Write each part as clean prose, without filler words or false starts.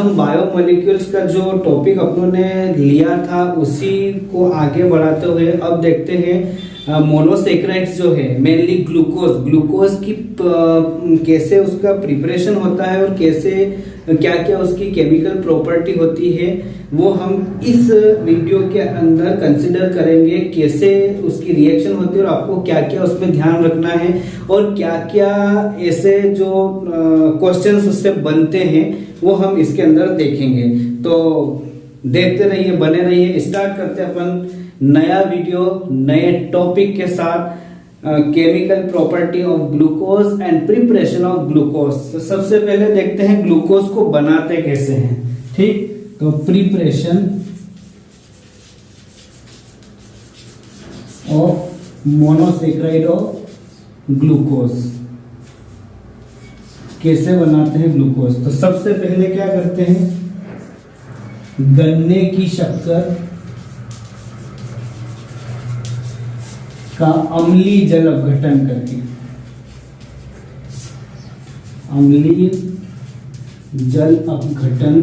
हम बायोमोलिक्यूल्स का जो टॉपिक अपनों ने लिया था उसी को आगे बढ़ाते हुए अब देखते हैं मोनोसेक्राइड्स जो है, मेनली ग्लूकोज की कैसे उसका प्रिपरेशन होता है और कैसे क्या क्या उसकी केमिकल प्रॉपर्टी होती है, वो हम इस वीडियो के अंदर कंसिडर करेंगे। कैसे उसकी रिएक्शन होती है और आपको क्या क्या उसमें ध्यान रखना है और क्या क्या ऐसे जो क्वेश्चंस उससे बनते हैं वो हम इसके अंदर देखेंगे। तो देखते रहिए, बने रहिए। स्टार्ट करते हैं अपन नया वीडियो नए टॉपिक के साथ, chemical property of glucose and preparation of glucose. तो सबसे पहले देखते हैं ग्लूकोज को बनाते कैसे हैं। ठीक, तो preparation of monosaccharide of glucose, कैसे बनाते हैं ग्लूकोज। तो सबसे पहले क्या करते हैं, गन्ने की शक्कर का अम्लीय जल अपघटन करके, अम्लीय जल अपघटन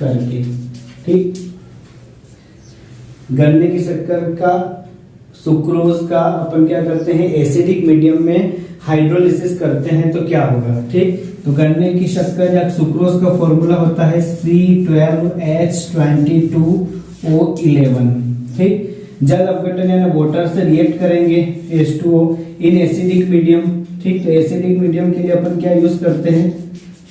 करके, ठीक, गन्ने की शक्कर का, सुक्रोज का अपन क्या करते हैं, एसिडिक मीडियम में हाइड्रोलिसिस करते हैं तो क्या होगा। ठीक, तो गन्ने की शक्कर या सुक्रोज का फॉर्मूला होता है C12H22O11। ठीक, जल अपघटन यानी वाटर से रिएक्ट करेंगे H2O इन एसिडिक मीडियम। ठीक, तो एसिडिक मीडियम के लिए अपन क्या यूज करते हैं,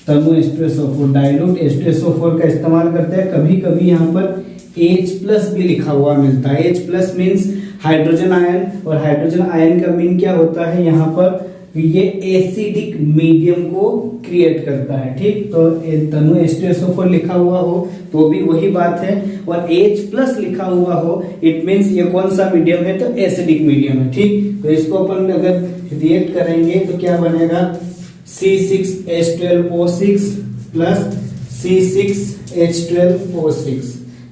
तनु H2SO4, डाइल्यूट H2SO4 का इस्तेमाल करते हैं। कभी कभी यहाँ पर H+ भी लिखा हुआ मिलता है। H+ मीन्स हाइड्रोजन आयन, और हाइड्रोजन आयन का मीन क्या होता है, यहाँ पर ये एसिडिक मीडियम को क्रिएट करता है। ठीक, तो तनु H2SO4 लिखा हुआ हो तो भी वही बात है, और H+ लिखा हुआ हो इट मीन्स ये कौन सा मीडियम है, तो एसिडिक मीडियम है। ठीक, तो इसको अपन अगर रिएक्ट करेंगे तो क्या बनेगा, C6H12O6 प्लस C6H12O6,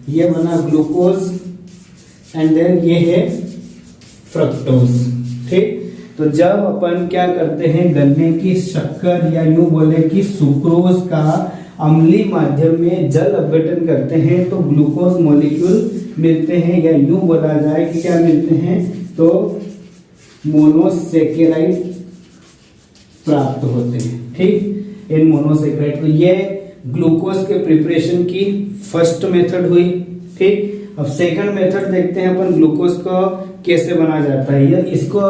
ये बना ग्लूकोज एंड देन ये है फ्रक्टोज। ठीक, तो जब अपन क्या करते हैं, गन्ने की शक्कर या यूं बोले कि सुक्रोज का अम्लीय माध्यम में जल अपघटन करते हैं तो ग्लूकोज मॉलिक्यूल मिलते हैं, या यूं बोला जाए कि क्या मिलते हैं, तो मोनोसेकेराइड प्राप्त होते हैं। ठीक, इन मोनोसेकेराइड, तो ये ग्लूकोज के प्रिपरेशन की फर्स्ट मेथड हुई। ठीक, अब सेकंड मेथड देखते हैं अपन ग्लूकोज को कैसे बना जाता है। या इसको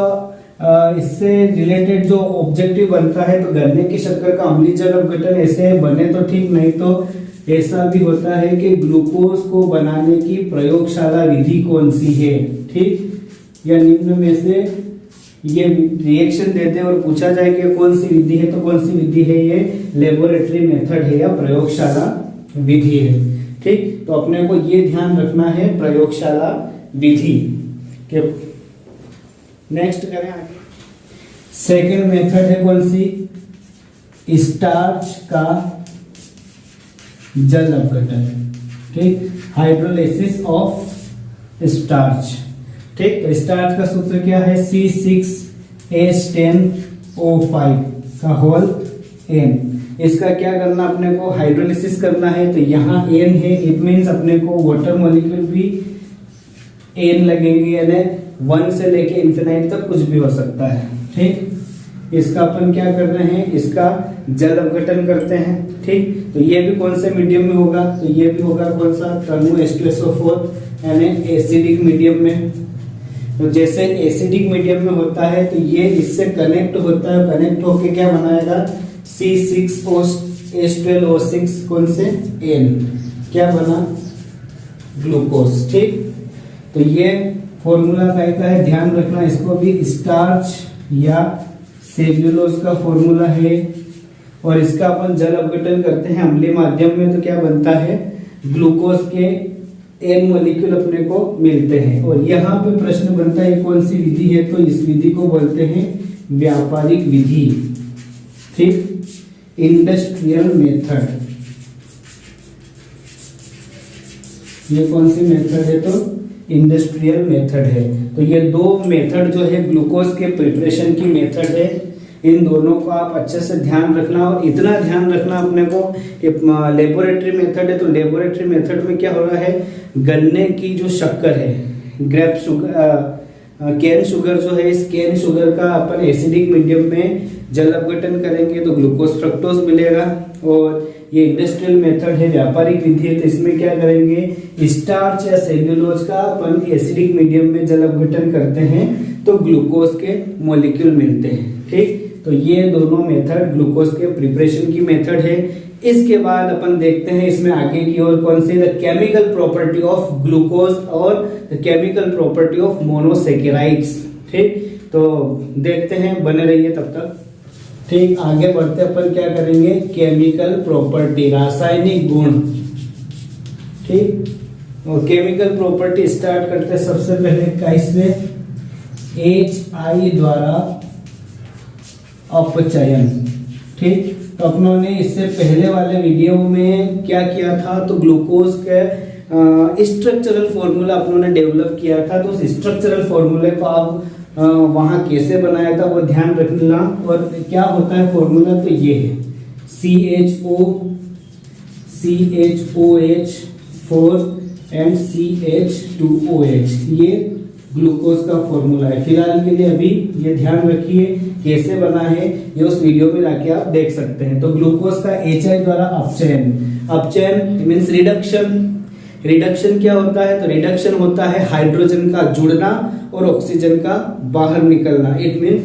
इससे रिलेटेड जो ऑब्जेक्टिव बनता है, तो गन्ने की शक्कर का अम्लीय जल अपघटन ऐसे बने तो ठीक, नहीं तो ऐसा भी होता है कि ग्लूकोज को बनाने की प्रयोगशाला विधि कौन सी है। ठीक, या निम्न में से ये रिएक्शन देते हैं और पूछा जाए कि कौन सी विधि है, तो कौन सी विधि है, ये लेबोरेटरी मेथड है या प्रयोगशाला विधि है। ठीक, तो अपने को ये ध्यान रखना है, प्रयोगशाला विधि के। नेक्स्ट करें आगे, सेकेंड मेथड है कौन सी, स्टार्च का जल अपघटन। ठीक, हाइड्रोलिसिस ऑफ स्टार्च। ठीक, तो स्टार्च का सूत्र क्या है, C6H10O5 का होल N। इसका क्या करना, अपने को हाइड्रोलिसिस करना है, तो यहाँ N है, इट मीन्स अपने को वाटर मॉलिक्यूल भी N लगेंगे, यानी 1 से लेके इन्फिनाइट तक कुछ भी हो सकता है। ठीक, इसका अपन क्या कर रहे हैं, इसका जल अपघटन करते हैं। ठीक, तो ये भी कौन से मीडियम में होगा, तो ये भी होगा कौन सा, तनु H2SO4 यानी एसिडिक मीडियम में। तो जैसे एसिडिक मीडियम में होता है तो ये इससे कनेक्ट होता है, कनेक्ट होके क्या बनाएगा, C6H12O6 कौन से N, क्या बना, ग्लूकोज। ठीक, तो ये फॉर्मूला का है, ध्यान रखना इसको भी, स्टार्च या सेल्यूलोज का फॉर्मूला है, और इसका अपन जल अपघटन करते हैं अम्लीय माध्यम में तो क्या बनता है, ग्लूकोज के N मॉलिक्यूल अपने को मिलते हैं। और यहाँ पे प्रश्न बनता है कौन सी विधि है, तो इस विधि को बोलते हैं व्यापारिक विधि। ठीक, इंडस्ट्रियल मेथड। ये कौन सी मेथड है, तो इंडस्ट्रियल मेथड है। तो ये दो मेथड जो है ग्लूकोज के प्रिपरेशन की मेथड है। इन दोनों को आप अच्छे से ध्यान रखना, और इतना ध्यान रखना अपने को कि लेबोरेटरी मेथड है तो लेबोरेटरी मेथड में क्या हो रहा है, गन्ने की जो शक्कर है, ग्रेप शुगर, कैन शुगर जो है, इस कैन शुगर का अपन एसिडिक मीडियम में जल अपघटन करेंगे तो ग्लूकोज फ्रक्टोज मिलेगा। और ये इंडस्ट्रियल मेथड है, व्यापारिक विधि है, तो इसमें क्या करेंगे, स्टार्च या सेल्यूलोज का अपन एसिडिक मीडियम में जल अपघटन करते हैं तो ग्लूकोज के मॉलिक्यूल मिलते हैं। ठीक, तो ये दोनों मेथड ग्लूकोज के प्रिपरेशन की मेथड है। इसके बाद अपन देखते हैं इसमें आगे की ओर कौन से, the chemical property of glucose और the chemical property of monosaccharides. ठीक, तो देखते हैं, बने रहिए तब तक। ठीक, आगे बढ़ते अपन क्या करेंगे, केमिकल प्रॉपर्टी, रासायनिक गुण। ठीक, और केमिकल प्रॉपर्टी स्टार्ट करते हैं सबसे पहले किससे, HI द्वारा अपचयन। ठीक, तो अपनों ने इससे पहले वाले वीडियो में क्या किया था, तो ग्लूकोज के स्ट्रक्चरल फॉर्मूला अपनों ने डेवलप किया था, तो उस स्ट्रक्चरल फॉर्मूले को आप वहां कैसे बनाया था वो ध्यान रखना। और क्या होता है फॉर्मूला, तो ये है CHOH4 एंड CH2OH, ये ग्लूकोज का फॉर्मूला है। फिलहाल के लिए अभी ये ध्यान रखिए कैसे बना है, ये उस वीडियो में जाके आप देख सकते हैं। तो ग्लूकोज का HI द्वारा अपचयन, अपचयन मींस रिडक्शन। रिडक्शन क्या होता है, तो रिडक्शन होता है हाइड्रोजन का जुड़ना और ऑक्सीजन का बाहर निकलना। इट मींस,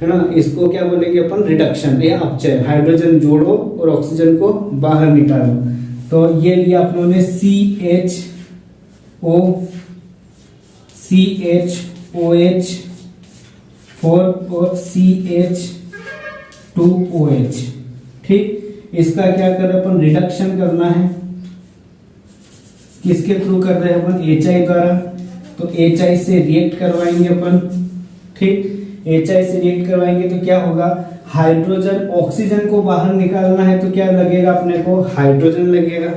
है ना, इसको क्या बोलेंगे अपन, रिडक्शन या अपचयन। हाइड्रोजन जोड़ो और ऑक्सीजन को बाहर निकालो। तो ये लिया अपनों ने CHOH4 और CH2OH। ठीक, इसका क्या करें अपन, रिडक्शन करना है। किसके थ्रू कर रहे हैं अपन, HI द्वारा, तो HI से रिएक्ट करवाएंगे अपन। ठीक, HI से रिएक्ट करवाएंगे तो क्या होगा, हाइड्रोजन, ऑक्सीजन को बाहर निकालना है तो क्या लगेगा अपने को, हाइड्रोजन लगेगा।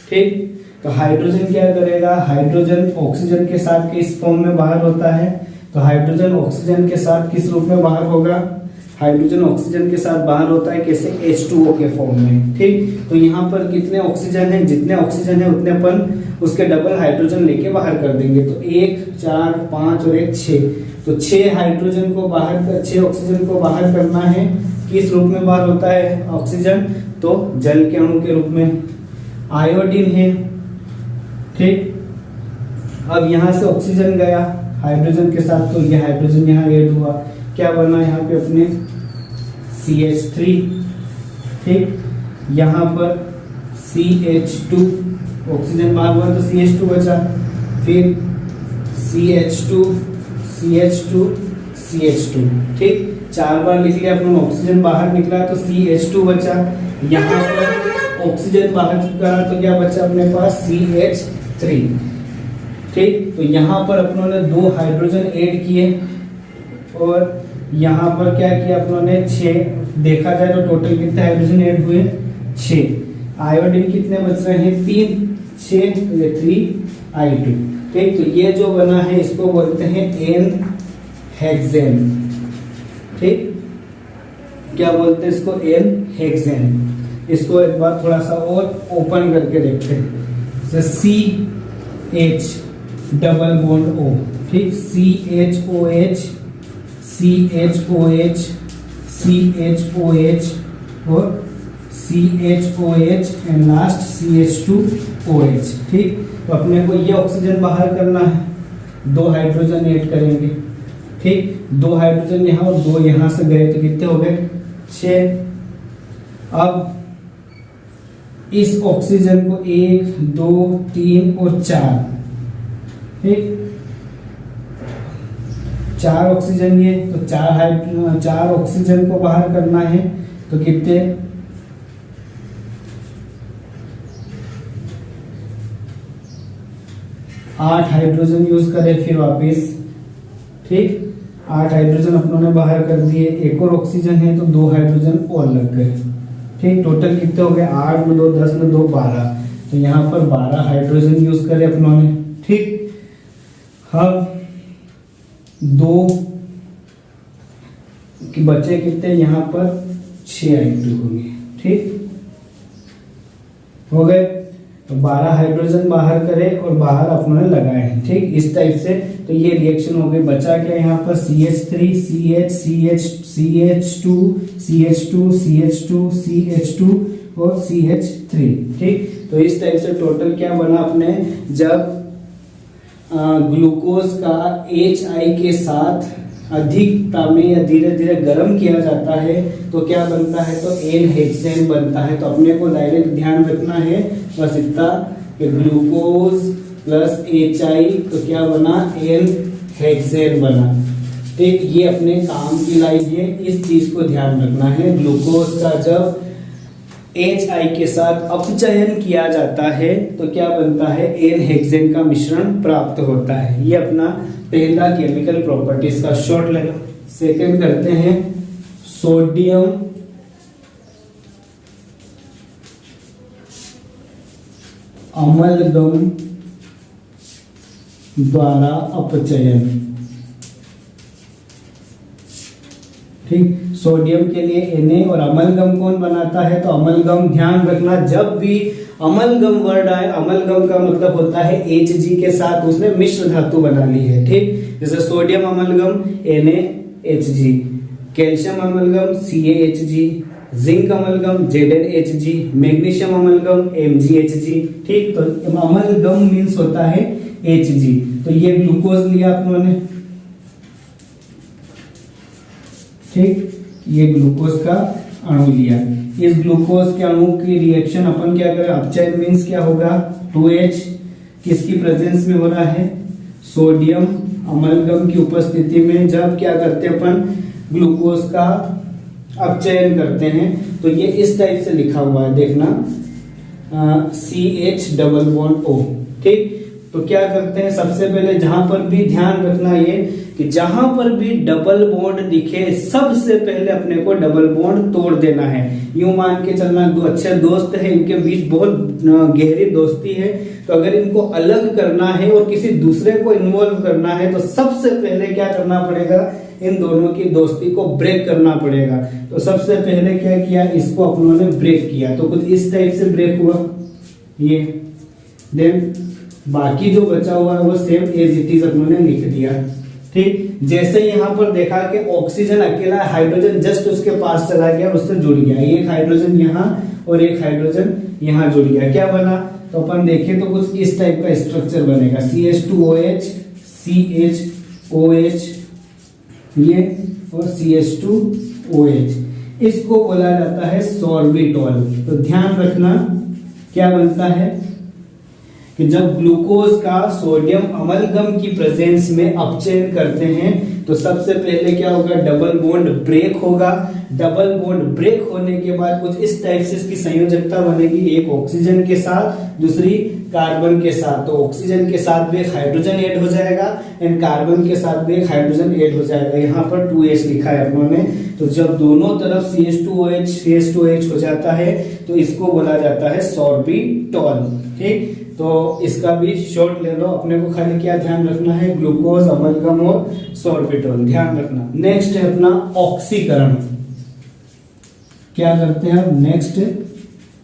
ठीक, तो हाइड्रोजन क्या करेगा, हाइड्रोजन ऑक्सीजन के साथ किस फॉर्म में बाहर होता है, तो हाइड्रोजन ऑक्सीजन के साथ किस रूप में बाहर होगा, हाइड्रोजन ऑक्सीजन के साथ बाहर होता है कैसे, H2O के फॉर्म में। ठीक, तो यहाँ पर कितने ऑक्सीजन है, जितने ऑक्सीजन है उतने अपन उसके डबल हाइड्रोजन लेके बाहर कर देंगे। तो 1, 4, 5 और 1 6, तो 6 हाइड्रोजन को बाहर, 6 ऑक्सीजन को बाहर करना है। किस रूप में बाहर होता है ऑक्सीजन, तो जल के अणु के रूप में, आयोडीन है। ठीक, अब यहां से ऑक्सीजन गया हाइड्रोजन के साथ, तो ये हाइड्रोजन यहाँ ऐड हुआ, क्या बना यहाँ पे अपने CH3। ठीक, यहाँ पर CH2, ऑक्सीजन बाहर हुआ तो CH2 बचा, फिर CH2, CH2, CH2। ठीक, 4 बार लिख लिया अपन, ऑक्सीजन बाहर निकला तो CH2 बचा, यहाँ पर ऑक्सीजन बाहर करा तो क्या बचा अपने पास, CH3। ठीक, तो यहाँ पर अपनों ने 2 हाइड्रोजन ऐड किए और यहाँ पर क्या किया अपनों ने 6, देखा जाए तो टोटल कितने हाइड्रोजन ऐड हुए, 6। आयोडीन कितने बच रहे हैं, 3, 6, 3I2। ठीक, तो ये जो बना है इसको बोलते हैं एन हेक्सेन। ठीक, क्या बोलते हैं इसको, एन हेक्सेन। इसको एक बार थोड़ा सा और ओपन करके देखते हैं, CH डबल बॉन्ड O। ठीक, CHOH, CHOH, CHOH और CHOH एंड लास्ट CH2OH। ठीक, तो अपने को ये ऑक्सीजन बाहर करना है, 2 हाइड्रोजन ऐड करेंगे। ठीक, 2 हाइड्रोजन यहाँ और 2 यहाँ से गए तो कितने हो गए, 6। अब इस ऑक्सीजन को 1, 2, 3 और 4, ठीक, 4 ऑक्सीजन ये, तो 4 ऑक्सीजन को बाहर करना है तो कितने, 8 हाइड्रोजन यूज करें फिर वापस। ठीक, 8 हाइड्रोजन अपनों ने बाहर कर दिए, एक और ऑक्सीजन है तो 2 हाइड्रोजन और लग गए। ठीक, टोटल कितने हो गए, 8 में 2 10 में 2 12, तो यहाँ पर 12 हाइड्रोजन यूज करे अपनों ने। ठीक, हम 2 कि बचे कितने यहाँ पर 6 I2 होंगे। ठीक हो गए। तो 12 हाइड्रोजन बाहर करे और बाहर अपने लगाए हैं। ठीक इस टाइप से तो ये रिएक्शन हो गई। बचा क्या यहाँ पर CH3 CH2 CH2 और CH3। ठीक तो इस टाइप से टोटल क्या बना अपने, जब ग्लूकोज का HI के साथ अधिकता में या धीरे धीरे गर्म किया जाता है तो क्या बनता है, तो एन हेक्सेन बनता है। तो अपने को डायरेक्ट ध्यान रखना है बस इतना कि ग्लूकोज प्लस HI तो क्या बना, एन हेक्सेन बना। ठीक ये अपने काम की लाइन है, इस चीज को ध्यान रखना है। ग्लूकोज का जब HI के साथ अपचयन किया जाता है तो क्या बनता है, एन हेक्सेन का मिश्रण प्राप्त होता है। ये अपना पहला केमिकल प्रॉपर्टीज का शॉर्ट ले लो। सेकंड करते हैं सोडियम अमलगम द्वारा अपचयन। ठीक सोडियम के लिए Na और अमलगम कौन बनाता है, तो अमलगम ध्यान रखना जब भी अमलगम वर्ड आए, अमलगम का मतलब होता है Hg के साथ उसने मिश्र धातु बना ली है। ठीक जैसे sodium amalgam NaHg, calcium amalgam CaHg, zinc amalgam ZnHg, magnesium amalgam MgHg। ठीक तो अमलगम मीन्स होता है Hg। तो ये ग्लूकोज लिया अपनों ने। ठीक ये ग्लूकोज का अणु लिया। इस ग्लूकोज के अणु की रिएक्शन अपन क्या करें, अपचयन मीन्स क्या होगा, 2H किसकी प्रेजेंस में हो रहा है, सोडियम अमलगम की उपस्थिति में जब क्या करते हैं अपन ग्लूकोज का अपचयन करते हैं। तो ये इस टाइप से लिखा हुआ है देखना, CH_O। ठीक तो क्या करते हैं, सबसे पहले जहां पर भी ध्यान रखना ये कि जहां पर भी डबल बॉन्ड दिखे सबसे पहले अपने को डबल बॉन्ड तोड़ देना है। यूं मान के चलना, दो अच्छे दोस्त हैं, इनके बीच बहुत गहरी दोस्ती है, तो अगर इनको अलग करना है और किसी दूसरे को इन्वॉल्व करना है तो सबसे पहले क्या करना पड़ेगा, इन दोनों की दोस्ती को ब्रेक करना पड़ेगा। तो सबसे पहले क्या किया, इसको अपनों ने ब्रेक किया। तो कुछ इस टाइप से ब्रेक हुआ ये। देन बाकी जो बचा हुआ है वो सेम एज इट इज अपनों ने लिख दिया। ठीक जैसे यहाँ पर देखा कि ऑक्सीजन अकेला, हाइड्रोजन जस्ट उसके पास चला गया, उससे जुड़ गया, एक हाइड्रोजन यहाँ और एक हाइड्रोजन यहाँ जुड़ गया, क्या बना, तो अपन देखें तो कुछ इस टाइप का स्ट्रक्चर बनेगा, CH2OH CHOH ये और CH2OH। इसको बोला जाता है सॉर्बिटॉल। तो ध्यान रखना क्या बनता है कि जब ग्लूकोज का सोडियम अमलगम की प्रेजेंस में अपचयन करते हैं तो सबसे पहले क्या होगा, डबल बॉन्ड ब्रेक होगा। डबल बॉन्ड ब्रेक होने के बाद कुछ इस टाइप से इसकी संयोजकता बनेगी, एक ऑक्सीजन के साथ दूसरी कार्बन के साथ। तो ऑक्सीजन के साथ भी एक हाइड्रोजन ऐड हो जाएगा एंड कार्बन के साथ भी एक हाइड्रोजन ऐड हो जाएगा। यहाँ पर 2H लिखा है अपनों ने। तो जब दोनों तरफ CH2OH हो जाता है तो इसको बोला जाता है सॉर्बिटॉल। ठीक तो इसका भी शॉर्ट ले लो, अपने को खाली क्या ध्यान रखना है, ग्लूकोज अमलगम और सॉर्बिटॉल ध्यान रखना। नेक्स्ट है अपना ऑक्सीकरण। क्या करते हैं हम, नेक्स्ट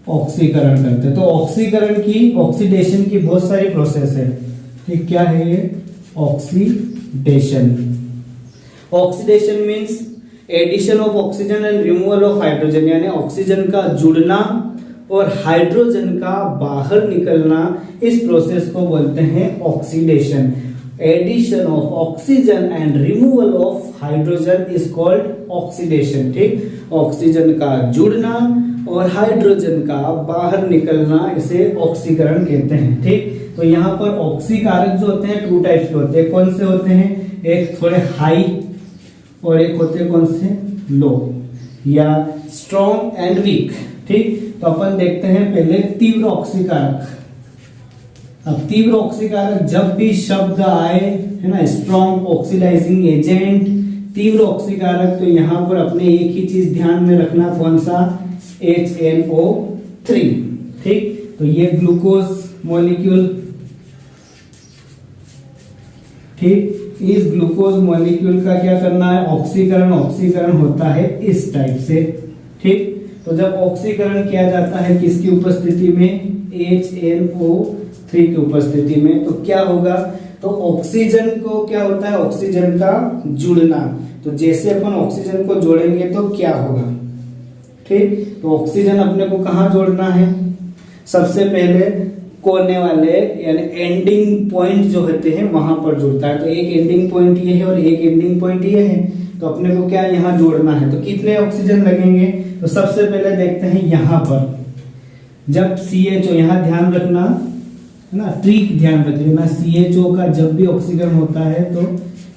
ऑक्सीकरण करते हैं। तो ऑक्सीकरण की, ऑक्सीडेशन की बहुत सारी प्रोसेस है। ठीक क्या है ये, oxidation. Oxidation means addition of oxygen and removal of hydrogen, यानी ऑक्सीजन का जुड़ना और हाइड्रोजन का बाहर निकलना, इस प्रोसेस को बोलते हैं oxidation. Addition of oxygen and removal of hydrogen is called oxidation. ठीक ऑक्सीजन का जुड़ना और हाइड्रोजन का बाहर निकलना, इसे ऑक्सीकरण कहते हैं। ठीक तो यहाँ पर ऑक्सीकारक जो होते हैं 2 टाइप्स के होते हैं। कौन से होते हैं, एक थोड़े हाई और एक होते हैं कौन से, लो, या स्ट्रॉन्ग एंड वीक। ठीक तो अपन देखते हैं पहले तीव्र ऑक्सीकारक। अब तीव्र ऑक्सीकारक जब भी शब्द आए है ना, स्ट्रॉन्ग ऑक्सीडाइजिंग एजेंट, तीव्र ऑक्सीकारक, तो यहां पर अपने एक ही चीज ध्यान में रखना, कौन सा, HNO3। ठीक तो ये ग्लूकोज मॉलिक्यूल, ठीक इस ग्लूकोज मॉलिक्यूल का क्या करना है, ऑक्सीकरण होता है इस टाइप से। ठीक, तो जब ऑक्सीकरण किया जाता है किसकी उपस्थिति में, HNO3 की उपस्थिति में, तो क्या होगा, तो ऑक्सीजन को क्या होता है, ऑक्सीजन का जुड़ना। तो जैसे अपन ऑक्सीजन को जोड़ेंगे तो क्या होगा, ठीक, तो ऑक्सीजन अपने को कहाँ जोड़ना है, सबसे पहले कोने वाले यानी एंडिंग पॉइंट जो होते हैं वहां पर जुड़ता है। तो एक एंडिंग पॉइंट ये है और एक एंडिंग पॉइंट ये है, तो अपने को क्या यहाँ जोड़ना है। तो कितने ऑक्सीजन लगेंगे, तो सबसे पहले देखते हैं यहाँ पर जब CHO, यहाँ ध्यान रखना है ना, ट्रिक ध्यान रख लेना, CHO का जब भी ऑक्सीकरण होता है तो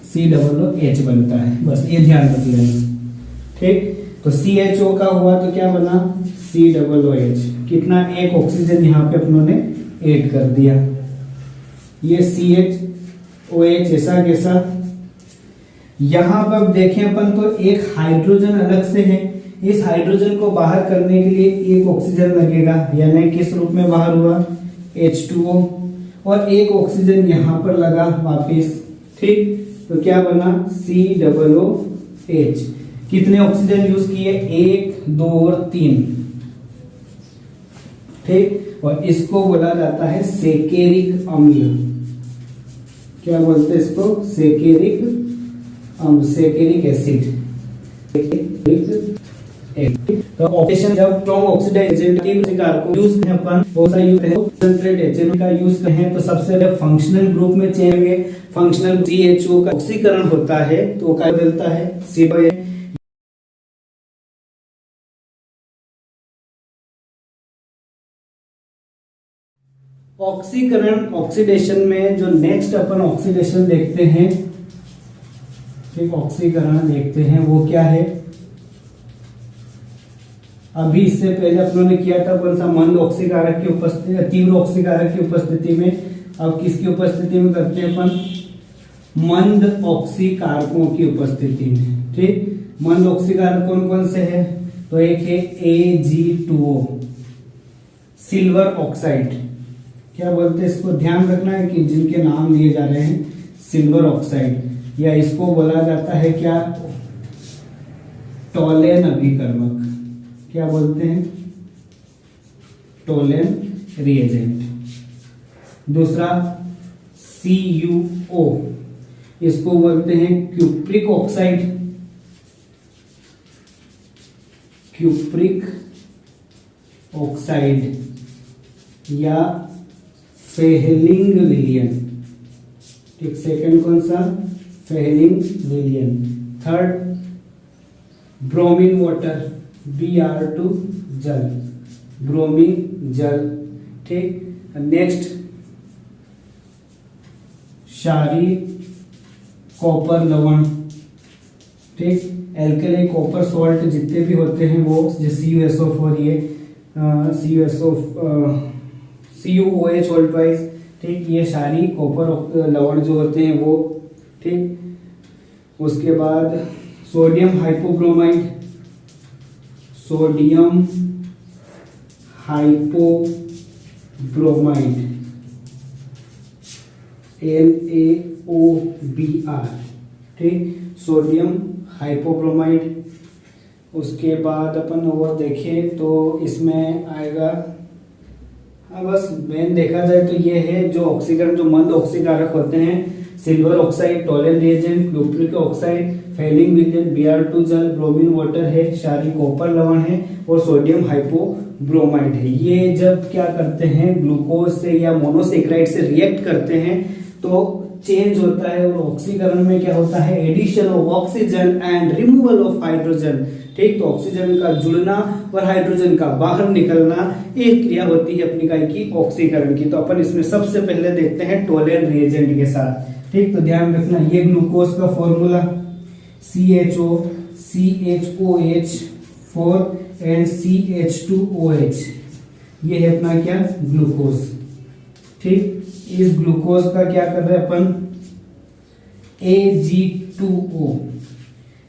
COOH बनता है, बस ये ध्यान रख लेना। ठीक, तो CHO का हुआ तो क्या बना, COOH, कितना, एक ऑक्सीजन यहाँ पे अपनों ने ऐड कर दिया। ये CHOH ऐसा कैसा, यहां पर देखें अपन तो एक हाइड्रोजन अलग से है, इस हाइड्रोजन को बाहर करने के लिए एक ऑक्सीजन लगेगा, यानी किस रूप में बाहर हुआ, H2O, और एक ऑक्सीजन यहां पर लगा वापिस। ठीक, तो क्या बना, COOH। कितने ऑक्सीजन यूज किए, 1, 2 और 3। ठीक, और इसको बोला जाता है सेकेरिक अम्ल। क्या बोलते हैं इसको, सेकेरिक अम्ल, सेकेरिक एसिड। तो ऑक्सीडेशन जब स्ट्रॉन्ग ऑक्सीडाइजेशन कारक को यूज करें अपन, बहुत सा यूज है कंसंट्रेट HNO का यूज करें तो सबसे पहले फंक्शनल ग्रुप में चेंज होंगे। फंक्शनल CHO का ऑक्सीकरण होता है तो क्या बदलता है, COOH। ऑक्सीकरण ऑक्सीडेशन में जो नेक्स्ट अपन ऑक्सीडेशन देखते हैं, ठीक, ऑक्सीकरण देखते हैं वो क्या है। अभी इससे पहले अपनों ने किया था कौन सा, मंद ऑक्सीकारक की उपस्थिति, तीव्र ऑक्सीकारक की उपस्थिति में। अब किसकी उपस्थिति में करते हैं अपन, मंद ऑक्सीकारकों की उपस्थिति में। ठीक, मंद ऑक्सीकारक कौन कौन से हैं, तो एक है Ag2O, सिल्वर ऑक्साइड। क्या बोलते हैं इसको, ध्यान रखना है कि जिनके नाम लिए जा रहे हैं, सिल्वर ऑक्साइड, या इसको बोला जाता है क्या, टोलेन अभिकर्मक। क्या बोलते हैं, टोलेन रिएजेंट। दूसरा CuO, इसको बोलते हैं क्यूप्रिक ऑक्साइड, क्यूप्रिक ऑक्साइड या फेहलिंग विलियन। ठीक, सेकंड कौन सा, फेहलिंग विलियन। थर्ड ब्रोमीन वाटर, Br2 जल, ब्रोमीन जल। ठीक, नेक्स्ट क्षारीय कॉपर लवण। ठीक, एल्कली कॉपर सॉल्ट जितने भी होते हैं वो, CuSO4, ये CuOH ऑल ट्वाइस। ठीक, ये क्षारीय कॉपर लवण जो होते हैं वो। ठीक, उसके बाद sodium hypobromide, sodium hypobromide, NaOBr। ठीक, सोडियम हाइपोब्रोमाइड। उसके बाद अपन और देखें तो इसमें आएगा, हाँ बस मेन देखा जाए तो ये है जो ऑक्सीकरण, जो मंद ऑक्सीकारक होते हैं, silver oxide, Tollens reagent, cupric oxide, Fehling विलियन, Br2 जल, ब्रोमीन वाटर है, क्षारीय कॉपर लवण है और सोडियम हाइपोब्रोमाइड है। ये जब क्या करते हैं, ग्लूकोज से या मोनोसेक्राइड से रिएक्ट करते हैं तो चेंज होता है, और ऑक्सीकरण में क्या होता है, addition of oxygen and removal of hydrogen. ठीक, तो ऑक्सीजन का जुड़ना और हाइड्रोजन का बाहर निकलना, एक क्रिया होती है अपनी काय की, ऑक्सीकरण की। तो अपन इसमें सबसे पहले देखते हैं टोलेन रिएजेंट के साथ। ठीक, तो ध्यान रखना, ये ग्लूकोज का formula CHO, CHOH4 and CH2OH, ये है अपना क्या, ग्लूकोज। ठीक, इस ग्लूकोज का क्या कर रहे हैं अपन, Ag2O,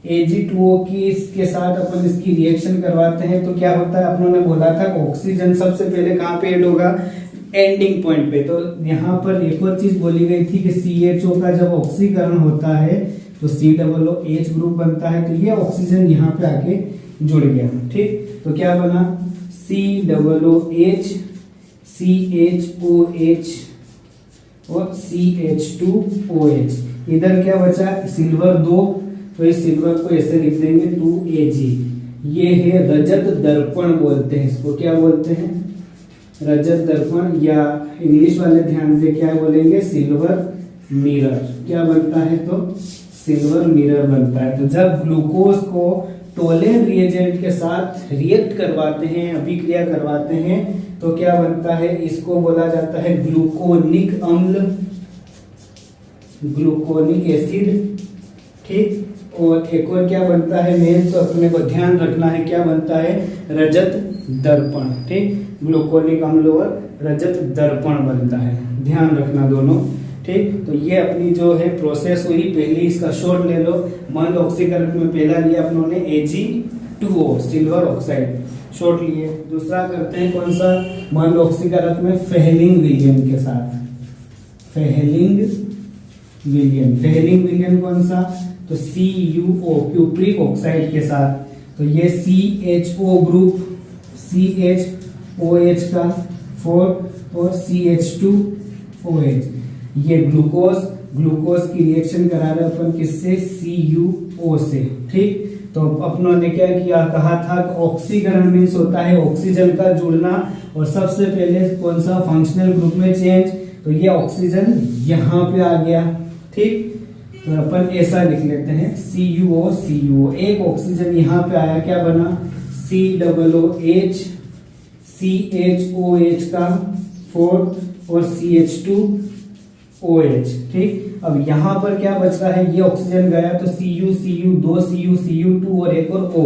Ag2O की इसके साथ अपन इसकी रिएक्शन करवाते हैं तो क्या होता है, अपनों ने बोला था ऑक्सीजन सबसे पहले कहां पे ऐड होगा, एंडिंग पॉइंट पे। तो यहाँ पर एक और चीज बोली गई थी कि CHO का जब ऑक्सीकरण होता है तो COOH ग्रुप बनता है, तो ये ऑक्सीजन यहाँ पे आके जुड़ गया। ठीक, तो क्या बना COOH, CHOH और CH2OH। इधर क्या बचा सिल्वर 2, तो इस सिल्वर को ऐसे लिख देंगे 2Ag। ये है रजत दर्पण बोलते हैं इसको, क्या बोलते हैं रजत दर्पण, या इंग्लिश वाले ध्यान से क्या बोलेंगे सिल्वर मिरर। क्या बनता है तो सिल्वर मिरर बनता है। तो जब ग्लूकोज को टोलेन रिएजेंट के साथ रिएक्ट करवाते हैं, अभिक्रिया करवाते हैं, तो क्या बनता है, इसको बोला जाता है ग्लूकोनिक अम्ल, ग्लूकोनिक एसिड। ठीक, और एक और क्या बनता है मेन, तो अपने को ध्यान रखना है क्या बनता है रजत दर्पण। ठीक, ग्लूकोनिक अम्ल और रजत दर्पण बनता है, ध्यान रखना दोनों। ठीक, तो ये अपनी जो है प्रोसेस हुई। पहली इसका शॉर्ट ले लो, मंद ऑक्सीकरण में पहला लिया अपनों ने Ag2O सिल्वर ऑक्साइड, शॉर्ट लिए। दूसरा करते हैं कौन सा मंद ऑक्सीकरण में फेहलिंग विलयन के साथ, फेहलिंग विलयन। फेहलिंग विलयन कौन सा, तो CuO क्यूप्रिक ऑक्साइड के साथ। तो ये CHO ग्रुप, CHOH का 4 और CH2OH, ये ग्लूकोज, ग्लूकोज की रिएक्शन करा रहे अपन किससे CuO से। ठीक, तो अपनों ने क्या किया, कहा था ऑक्सीकरण मीन्स होता है ऑक्सीजन का जुड़ना, और सबसे पहले कौन सा फंक्शनल ग्रुप में चेंज, तो ये ऑक्सीजन यहाँ पे आ गया। ठीक, तो अपन ऐसा लिख लेते हैं CuO। एक ऑक्सीजन यहाँ पे आया, क्या बना COOH, CHOH का 4 और CH2OH। ठीक, अब यहाँ पर क्या बच रहा है, ये ऑक्सीजन गया तो Cu, दो Cu2 और एक और O,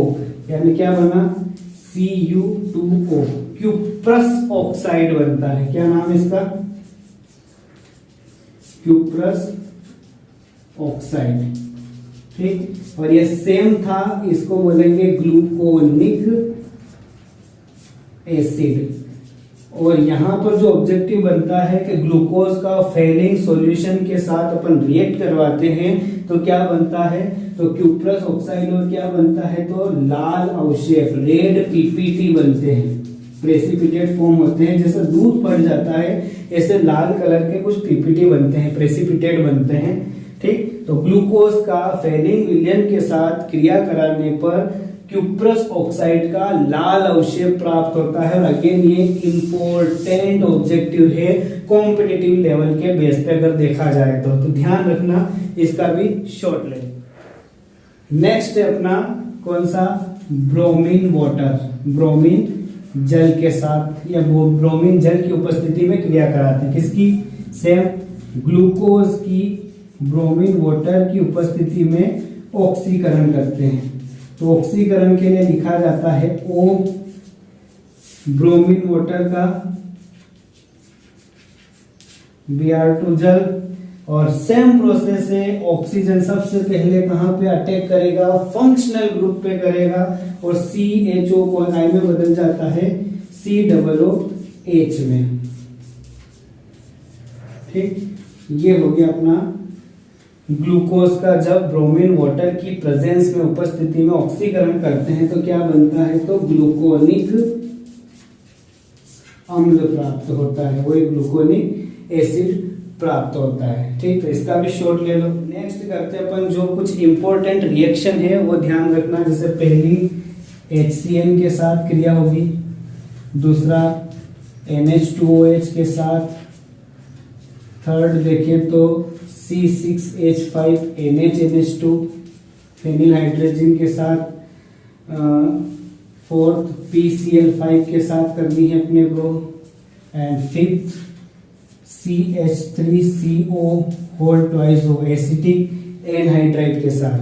यानी क्या बना Cu2O, क्यूप्रस ऑक्साइड बनता है। क्या नाम है इसका, क्यूप्रस ऑक्साइड। ठीक, और ये सेम था, इसको बोलेंगे ग्लूकोनिक एसिड। और यहाँ पर जो ऑब्जेक्टिव बनता है कि ग्लूकोज का फेलिंग सॉल्यूशन के साथ अपन रिएक्ट करवाते हैं, तो क्या बनता है, तो क्यूप्रस ऑक्साइड, और क्या बनता है तो लाल अवशेष रेड PPT बनते हैं, प्रेसिपिटेट फॉर्म होते हैं। जैसे दूध पड़ जाता है ऐसे लाल कलर के कुछ PPT बनते हैं, प्रेसिपिटेट बनते हैं। ठीक, तो ग्लूकोज का फेलिंग विलयन के साथ क्रिया कराने पर क्यूप्रस ऑक्साइड का लाल अवशेष प्राप्त होता है। और अगेन ये इंपॉर्टेंट ऑब्जेक्टिव है कॉम्पिटिटिव लेवल के बेस पे अगर देखा जाए तो ध्यान रखना, इसका भी शॉर्ट ले। नेक्स्ट है अपना कौन सा, ब्रोमीन वाटर, ब्रोमीन जल के साथ, या ब्रोमीन जल की उपस्थिति में क्रिया कराते हैं। किसकी, सेम ग्लूकोज की ब्रोमीन वाटर की उपस्थिति में ऑक्सीकरण करते हैं। तो ऑक्सीकरण के लिए लिखा जाता है O, ब्रोमीन वाटर का Br2 जल, और सेम प्रोसेस है, ऑक्सीजन सबसे पहले कहां पे अटैक करेगा, फंक्शनल ग्रुप पे करेगा, और CHO को I में बदल जाता है COOH में। ठीक, ये हो गया अपना ग्लूकोज का जब ब्रोमीन वाटर की प्रेजेंस में उपस्थिति में ऑक्सीकरण करते हैं तो क्या बनता है, तो ग्लूकोनिक अम्ल प्राप्त होता है, वही ग्लूकोनिक एसिड प्राप्त होता है। ठीक, तो इसका भी शॉर्ट ले लो। नेक्स्ट करते हैं अपन जो कुछ इंपॉर्टेंट रिएक्शन है वो ध्यान रखना। जैसे पहली HCN के साथ क्रिया होगी, दूसरा NH2OH के साथ, थर्ड देखें तो C6H5NH2 फेनिल हाइड्रोजन के साथ, फोर्थ PCl5 के साथ करनी है अपने को, and fifth CH3CO whole twice हो एसिटिक एनहाइड्राइड के साथ।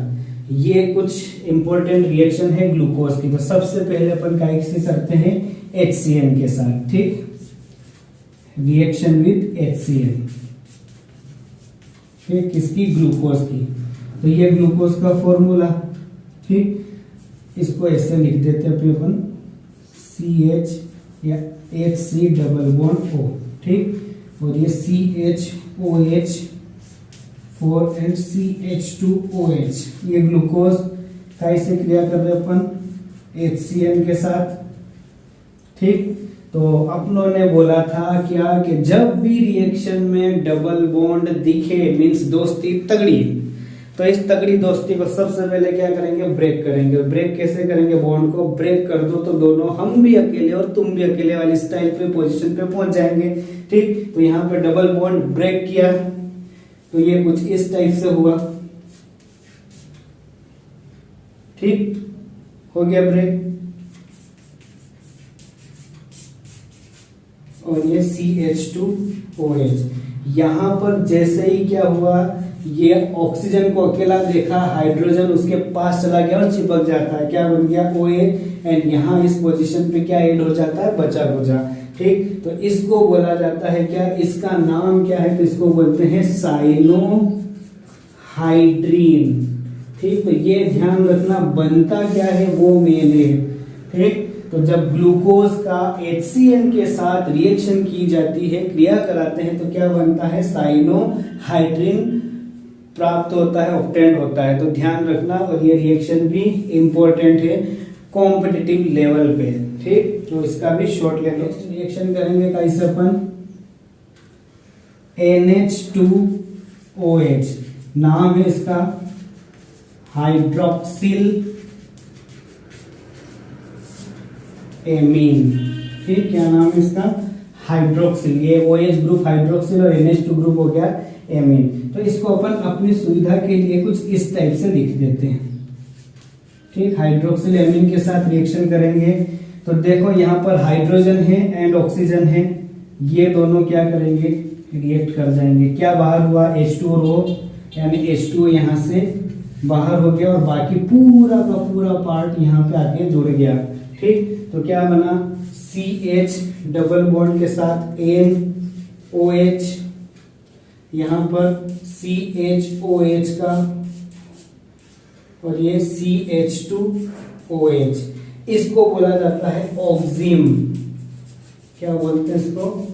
ये कुछ इंपॉर्टेंट रिएक्शन है ग्लूकोज की। तो सबसे पहले अपन काय से करते हैं, HCN के साथ। ठीक, रिएक्शन विद HCN, ठीक, किसकी, ग्लूकोज की। तो ये ग्लूकोज का फॉर्मूला। ठीक, इसको ऐसे लिख देते हैं अपन CH या HC डबल बॉन्ड O। ठीक। और ये CHOH 4 एंड CH2OH, ये ग्लूकोज कैसे क्रिया कर रहे अपन HCN के साथ, ठीक। तो अपनों ने बोला था क्या कि जब भी रिएक्शन में डबल बॉन्ड दिखे मींस दोस्ती तगड़ी, तो इस तगड़ी दोस्ती को सबसे पहले क्या करेंगे, ब्रेक करेंगे। ब्रेक कैसे करेंगे, बॉन्ड को ब्रेक कर दो तो दोनों हम भी अकेले और तुम भी अकेले वाली स्टाइल पे पोजीशन पे पहुंच जाएंगे, ठीक। तो यहाँ पे डबल बॉन्ड ब्रेक किया तो ये कुछ इस टाइप से हुआ, ठीक, हो गया ब्रेक। और ये CH2OH, यहां पर जैसे ही क्या हुआ, ये ऑक्सीजन को अकेला देखा, हाइड्रोजन उसके पास चला गया और चिपक जाता है, क्या बन गया OH, एंड यहाँ इस पोजीशन पे क्या ऐड हो जाता है, बचा बुचा, ठीक। तो इसको बोला जाता है क्या, इसका नाम क्या है, तो इसको बोलते हैं साइनोहाइड्रीन, ठीक। तो ये ध्यान रखना, बनता क्या है वो मेन है, ठीक। तो जब ग्लूकोज का HCN के साथ रिएक्शन की जाती है, क्रिया कराते हैं, तो क्या बनता है, साइनोहाइड्रीन प्राप्त होता है, ऑब्टेंड होता है। तो ध्यान रखना, और ये रिएक्शन भी इंपॉर्टेंट है कॉम्पिटिटिव लेवल पे, ठीक। तो इसका भी शॉर्ट रिएक्शन करेंगे कैसे अपन, NH2OH, नाम है इसका हाइड्रोक्सिल एमीन, ठीक। क्या नाम है इसका, हाइड्रोक्सिल, ये OH ग्रुप हाइड्रोक्सिल और NH2 ग्रुप हो गया एमीन। तो इसको अपन अपनी सुविधा के लिए कुछ इस टाइप से लिख देते हैं, ठीक। हाइड्रोक्सिल एमीन के साथ रिएक्शन करेंगे तो देखो यहाँ पर हाइड्रोजन है एंड ऑक्सीजन है, ये दोनों क्या करेंगे, रिएक्ट कर जाएंगे। क्या बाहर हुआ, H2 और O, यानी H2 यहाँ से बाहर हो गया और बाकी पूरा का पूरा पार्ट यहाँ पे आके जुड़ गया, ठीक। तो क्या बना, CH डबल बॉन्ड के साथ NOH, यहाँ पर CHOH का, और ये CH2OH, इसको बोला जाता है ऑक्सिम। क्या बोलते हैं इसको,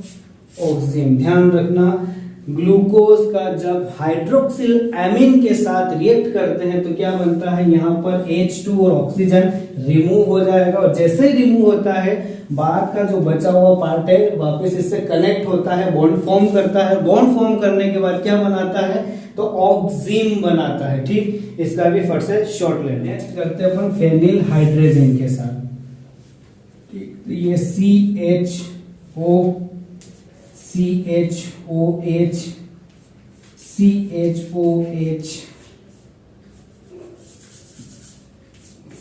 ऑक्सिम। ध्यान रखना, ग्लूकोज का जब हाइड्रोक्सिल एमीन के साथ रिएक्ट करते हैं तो क्या बनता है, यहाँ पर H2 और ऑक्सीजन रिमूव हो जाएगा, और जैसे ही रिमूव होता है बाद का जो बचा हुआ पार्ट है वापस इससे कनेक्ट होता है, बॉन्ड फॉर्म करता है। बॉन्ड फॉर्म करने के बाद क्या बनाता है, तो ऑक्सिम बनाता है, ठीक। इसका भी फट से शॉर्ट लेते हैं। नेक्स्ट करते हैं अपन फेनिल हाइड्रोजन के साथ, ठीक। तो ये CHOH CHOH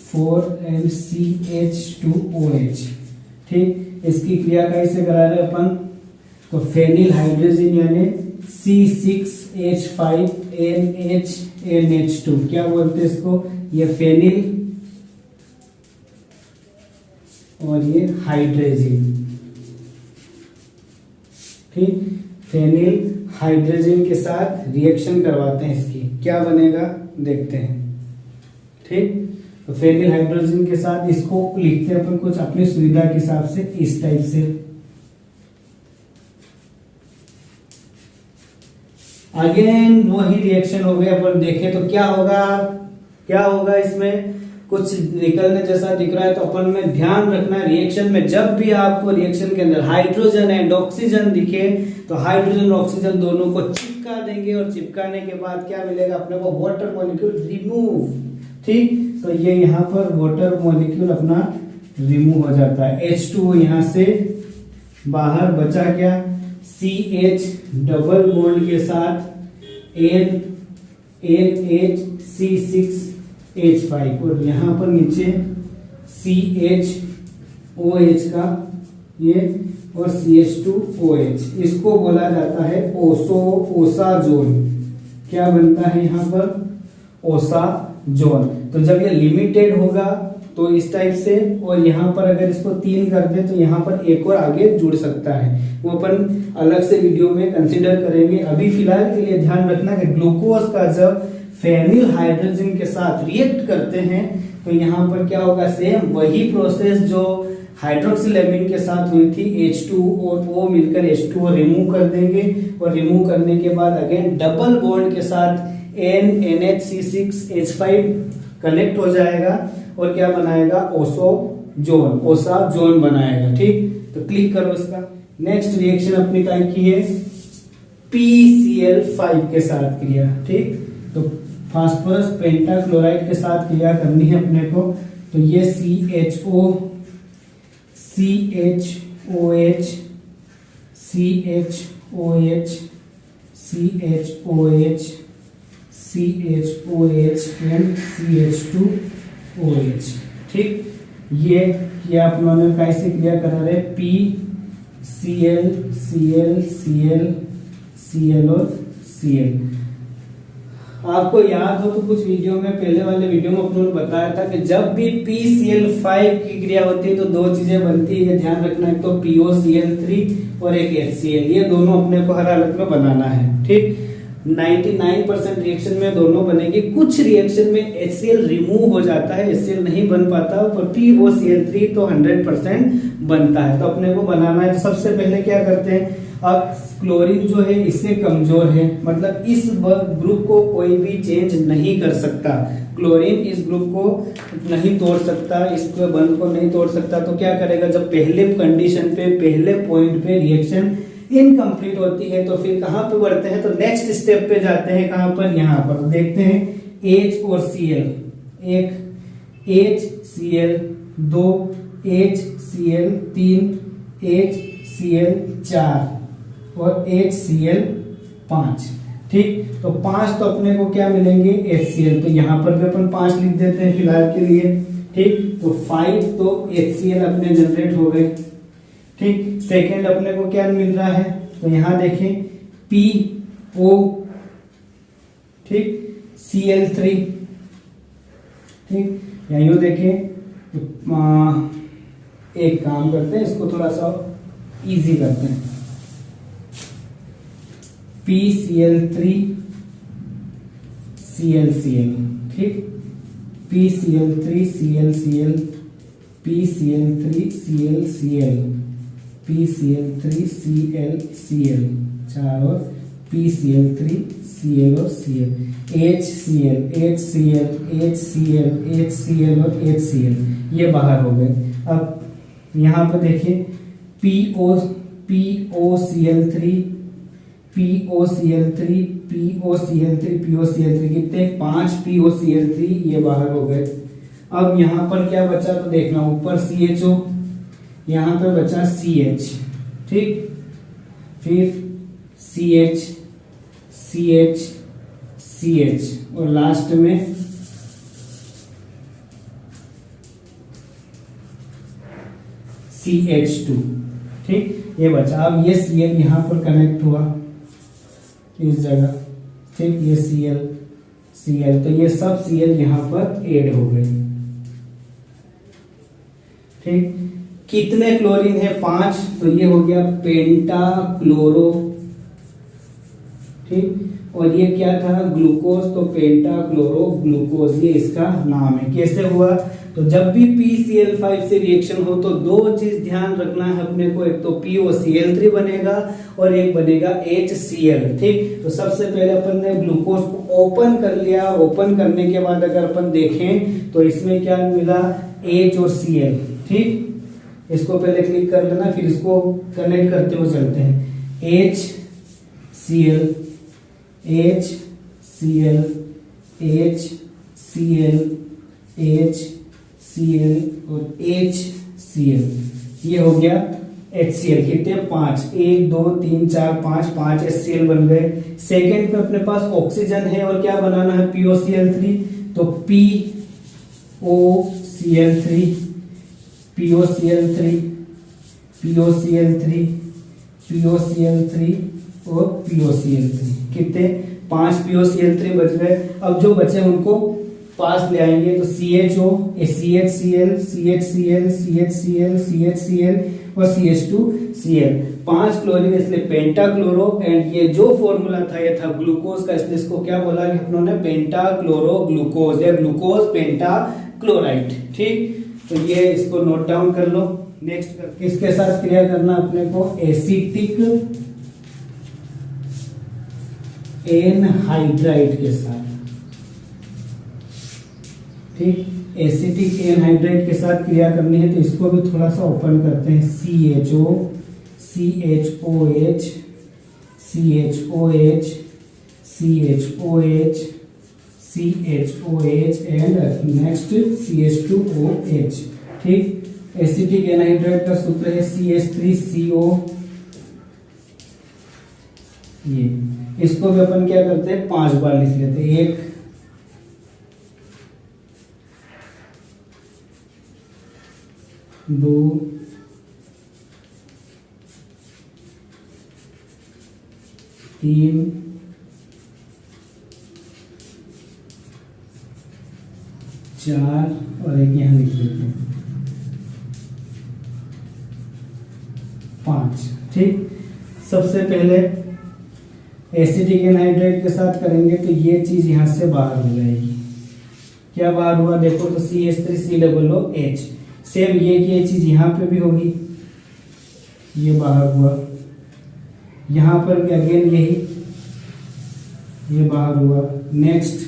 4 एंड CH2OH, ठीक। इसकी क्रिया कैसे करा रहे अपन, तो फेनिल हाइड्रोजन यानी C6H5NH2, क्या बोलते हैं इसको, ये फेनिल और ये हाइड्रोजन, ठीक। फेनिल हाइड्रोजन के साथ रिएक्शन करवाते हैं, इसकी क्या बनेगा देखते हैं, ठीक। तो फेनिल हाइड्रोजन के साथ इसको लिखते हैं अपन कुछ अपनी सुविधा के हिसाब से इस टाइप से। अगेन वही रिएक्शन हो गया, अपन देखें तो क्या होगा इसमें कुछ निकलने जैसा दिख रहा है। तो अपन में ध्यान रखना, रिएक्शन में जब भी आपको रिएक्शन के अंदर हाइड्रोजन एंड ऑक्सीजन दिखे तो हाइड्रोजन और ऑक्सीजन दोनों को चिपका देंगे, और चिपकाने के बाद क्या मिलेगा अपने को, वाटर मॉलिक्यूल रिमूव, ठीक। तो ये यहाँ पर वाटर मॉलिक्यूल अपना रिमूव हो जाता है, H2O यहाँ से बाहर बचा क्या, CH डबल बॉन्ड के साथ NHC6H5, और यहाँ पर नीचे CHOH का ये और CH2OH, इसको बोला जाता है ओसाजोन। क्या बनता है यहाँ पर, ओसाजोन। तो जब ये लिमिटेड होगा तो इस टाइप से, और यहाँ पर अगर इसको 3 कर दे तो यहाँ पर एक और आगे जुड़ सकता है, वो अपन अलग से वीडियो में कंसीडर करेंगे। अभी फिलहाल के लिए ध्यान रखना कि ग्लूकोज का जब फेनिल हाइड्रोजन के साथ रिएक्ट करते हैं तो यहाँ पर क्या होगा, सेम वही प्रोसेस जो हाइड्रोक्सिल एमीन के साथ हुई थी, H2 और O मिलकर H2O रिमूव कर देंगे, और रिमूव करने के बाद अगेन डबल बॉन्ड के साथ NNHC6H5 कनेक्ट हो जाएगा और क्या बनाएगा, ओसा जोन बनाएगा। ठीक, तो क्लिक करो इसका। नेक्स्ट रिएक्शन अपनी टाइप की है PCl5 के साथ क्रिया। ठीक, तो फास्फोरस पेंटाक्लोराइड के साथ क्रिया करनी है अपने को, तो ये CHOH एंड CH2OH। ठीक, ये किया अपनों ने, कैसे क्रिया करा रहे, PCl Cl Cl Cl और Cl। आपको याद हो तो कुछ वीडियो में, पहले वाले वीडियो में अपनों ने बताया था कि जब भी PCl5 की क्रिया होती है तो दो चीजें बनती है, ध्यान रखना है, तो POCl3 और एक HCl, ये दोनों अपने को हर हालत में बनाना है। ठीक, 99% रिएक्शन में दोनों बनेगी। कुछ रिएक्शन में HCl रिमूव हो जाता है, HCl नहीं बन पाता, पर POCl3 तो 100% बनता है। तो अपने को बनाना है, तो सबसे पहले क्या करते हैं, अब क्लोरीन जो है इससे कमजोर है, मतलब इस ग्रुप को कोई भी चेंज नहीं कर सकता, क्लोरीन इस ग्रुप को नहीं तोड़ सकता, इसको बंध को नहीं तोड़ सकता। तो क्या करेगा, जब पहले कंडीशन पे, पहले पॉइंट पे रिएक्शन इनकम्प्लीट होती है, तो फिर कहां पे बढ़ते हैं, तो नेक्स्ट स्टेप पे जाते हैं, कहां पर, यहां पर देखते हैं H और Cl, एक HCl, 2 HCl, 3 HCl, 4 और HCl, 5। ठीक, तो 5 तो अपने को क्या मिलेंगे, HCl, तो यहां पर भी अपन 5 लिख देते हैं फिलहाल के लिए। ठीक, तो 5 तो HCl अपने जनरेट हो गए। ठीक, सेकेंड अपने को क्या मिल रहा है, तो यहां देखें PO, ठीक, Cl3। ठीक, या यूं देखें तो एक काम करते हैं, इसको थोड़ा सा इजी करते हैं, PCl3 ClCl। ठीक, PCl3 ClCl, PCl3 ClCl, PCl3 ClCl, 4 और PCl3 Cl और Cl, HCl HCl HCl HCl और HCl, ये बाहर हो गए। अब यहां पर देखिए POCl3 कितने, 5 POCl3, ये बाहर हो गए। अब यहां पर क्या बचा, तो देखना, ऊपर CHO, यहां पर बचा CH। ठीक, फिर CH CH CH और लास्ट में CH2। ठीक, ये बचा। अब ये Cl यहां पर कनेक्ट हुआ इस जगह। ठीक, ये Cl, तो ये सब Cl यहां पर ऐड हो गए। ठीक, कितने क्लोरीन है, 5, तो ये हो गया पेंटाक्लोरो। ठीक, और ये क्या था, ग्लूकोज, तो पेंटाक्लोरो ग्लूकोज, ये इसका नाम है। कैसे हुआ, तो जब भी PCl5 से रिएक्शन हो तो दो चीज ध्यान रखना है अपने को, एक तो POCl3 बनेगा और एक बनेगा HCl। ठीक, तो सबसे पहले अपन ने ग्लूकोज को ओपन कर लिया, ओपन करने के बाद अगर अपन देखें तो इसमें क्या मिला, H और Cl। ठीक, इसको पहले क्लिक कर लेना, फिर इसको कनेक्ट करते हुए चलते हैं, HCl HCl HCl HCl और HCl, ये हो गया HCl। कितने, 5, 1 2 3 4 5 HCl बन गए। सेकेंड पे अपने पास ऑक्सीजन है और क्या बनाना है, POCl3, तो POCl3 POCl3 POCl3 POCl3 और POCl3, कितने, 5 POCl3 बच गए। अब जो बचे उनको पास ले आएंगे, तो CHO CHCl CHCl CHCl CHCl और CH2Cl, 5 क्लोरीन, इसलिए पेंटाक्लोरो। एंड ये जो फॉर्मूला था ये था ग्लूकोज का, इसलिए इसको क्या बोला कि अपनों ने, पेंटाक्लोरो ग्लूकोज या ग्लूकोज पेंटा क्लोराइड। ठीक, तो ये इसको नोट डाउन कर लो। नेक्स्ट किसके साथ क्रिया करना अपने को, एसिटिक एनहाइड्राइड के साथ। ठीक, एसिटिक एनहाइड्राइड के साथ क्रिया करनी है, तो इसको भी थोड़ा सा ओपन करते हैं। CHO CHOH CHOH CHOH CHOH and next CH2OH। ठीक, एसिटिक एनहाइड्राइड का सूत्र है CH3CO। ये इसको भी अपन क्या करते हैं, 5 बार लिख लेते हैं। 1 2 3 4 और एक यहां लिख लेते हैं 5। ठीक, सबसे पहले एसिटिक एनहाइड्राइड के साथ करेंगे तो ये चीज यहां से बाहर हो जाएगी। क्या बाहर हुआ देखो, तो CH3COOH। सेम ये चीज यहां पे भी होगी, ये बाहर हुआ। यहां पर भी अगेन यही, ये बाहर हुआ। नेक्स्ट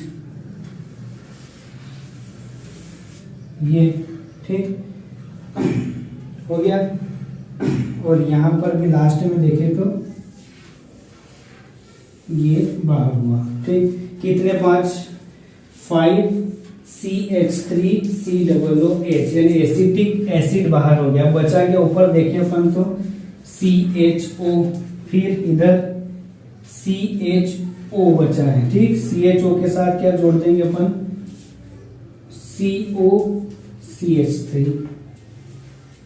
ये, ठीक हो गया। और यहां पर भी लास्ट में देखें तो ये बाहर हुआ। ठीक, कितने 5 CH3COOH यानी एसिटिक एसिड बाहर हो गया। बचा गया ऊपर देखें अपन तो CHO, फिर इधर CHO बचा है। ठीक, CHO के साथ क्या जोड़ देंगे अपन, COCH3।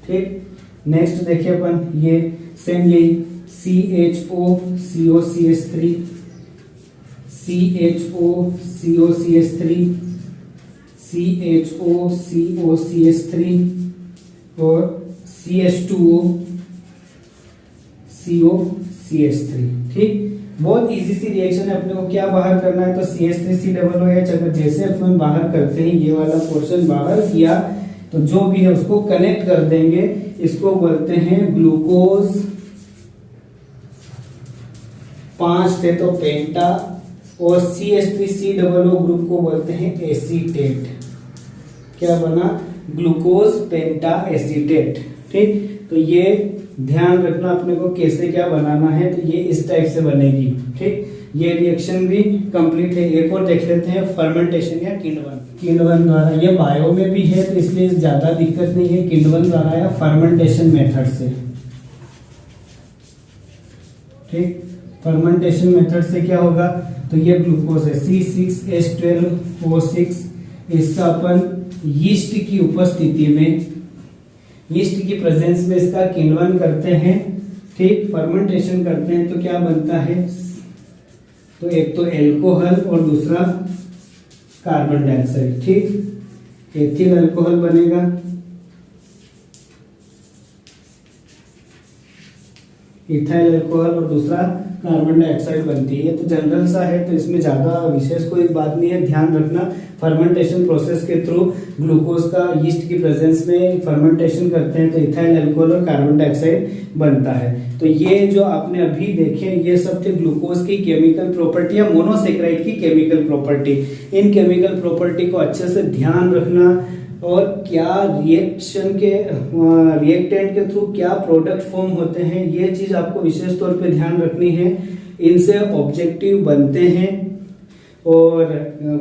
ठीक, नेक्स्ट देखिए अपन ये सेम यही CHO COCH3 CHO COCH3 CHO COCH3 और CH2O COCH3। ठीक, बहुत इजी सी रिएक्शन है। अपने को क्या बाहर करना है, तो CH3COOH अगर जैसे अपन बाहर करते हैं, ये वाला पोर्शन बाहर किया तो जो भी है उसको कनेक्ट कर देंगे। इसको बोलते हैं ग्लूकोज। 5 थे तो पेंटा, और CH3COO ग्रुप को बोलते हैं एसीटेट। क्या बना, ग्लूकोज पेंटा एसीटेट। ठीक, तो ये ध्यान रखना अपने को कैसे क्या बनाना है, तो ये इस टाइप से बनेगी। ठीक, ये रिएक्शन भी कंप्लीट है। एक और देख लेते हैं, फर्मेंटेशन या किण्वन द्वारा। ये बायो में भी है तो इसलिए ज्यादा दिक्कत नहीं है, किण्वन द्वारा या फर्मेंटेशन मेथड से। ठीक, फर्मेंटेशन मेथड से क्या होगा, तो ये ग्लूकोज है C6H12O6। इसका अपन यीस्ट की उपस्थिति में, यीस्ट की प्रेजेंस में इसका किण्वन करते हैं। ठीक, फर्मेंटेशन करते हैं तो क्या बनता है, तो एक तो एल्कोहल और दूसरा कार्बन डाइऑक्साइड। ठीक, एथिल अल्कोहल बनेगा, इथाइल अल्कोहल और दूसरा कार्बन डाइऑक्साइड बनती है। ये तो जनरल सा है, तो इसमें ज्यादा विशेष कोई बात नहीं है। ध्यान रखना, फर्मेंटेशन प्रोसेस के थ्रू ग्लूकोज का यीस्ट की प्रेजेंस में फर्मेंटेशन करते हैं तो इथाइल अल्कोहल और कार्बन डाइऑक्साइड बनता है। तो ये जो आपने अभी देखे, ये सब थे ग्लूकोज की केमिकल प्रॉपर्टी या मोनोसेक्राइड की केमिकल प्रॉपर्टी। इन केमिकल प्रॉपर्टी को अच्छे से ध्यान रखना, और क्या रिएक्शन के रिएक्टेंट के थ्रू क्या प्रोडक्ट फॉर्म होते हैं, ये चीज आपको विशेष तौर पे ध्यान रखनी है। इनसे ऑब्जेक्टिव बनते हैं, और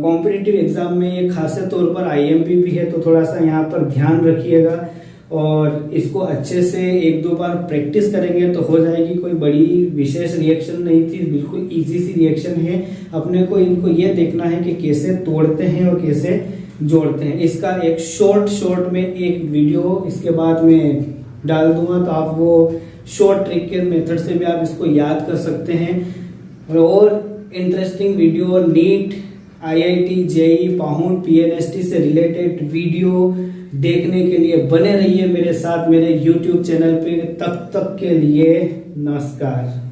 कॉम्पिटिटिव एग्जाम में ये खासे तौर पर IMP भी है, तो थोड़ा सा यहाँ पर ध्यान रखिएगा। और इसको अच्छे से 1-2 बार प्रैक्टिस करेंगे तो हो जाएगी। कोई बड़ी विशेष रिएक्शन नहीं थी, बिल्कुल इजी सी रिएक्शन है। अपने को इनको ये देखना है कि कैसे तोड़ते हैं और कैसे जोड़ते हैं। इसका एक शॉर्ट में एक वीडियो इसके बाद में डाल दूंगा, तो आप वो शॉर्ट ट्रिक के मेथड से भी आप इसको याद कर सकते हैं। और interesting video, NEET, IIT, JEE, पाहुन, PNST से रिलेटेड वीडियो देखने के लिए बने रहिए मेरे साथ मेरे YouTube चैनल पे। तब तक के लिए नमस्कार।